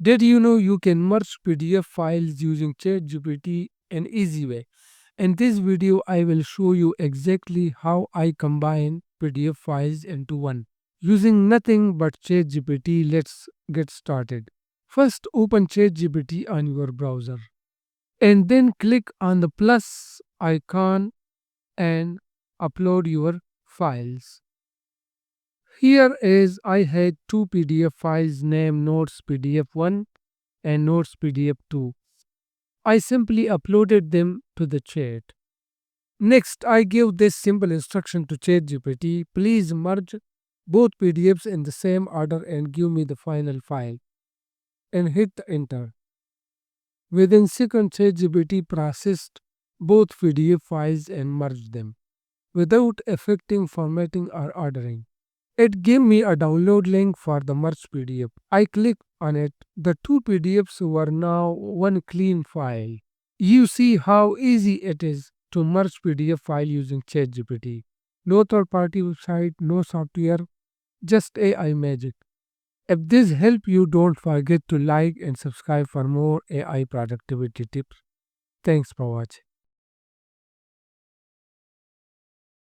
Did you know you can merge PDF files using ChatGPT an easy way? In this video, I will show you exactly how I combine PDF files into one. Using nothing but ChatGPT, let's get started. First, open ChatGPT on your browser and then click on the plus icon and upload your files. Here is I had two PDF files named Notes PDF 1 and Notes PDF 2. I simply uploaded them to the chat. Next, I give this simple instruction to ChatGPT. Please merge both PDFs in the same order and give me the final file. And hit enter. Within seconds, ChatGPT processed both PDF files and merged them without affecting formatting or ordering. It gave me a download link for the merged PDF. I clicked on it. The two PDFs were now one clean file. You see how easy it is to merge PDF file using ChatGPT. No third-party website, no software, just AI magic. If this helped you, don't forget to like and subscribe for more AI productivity tips. Thanks for watching.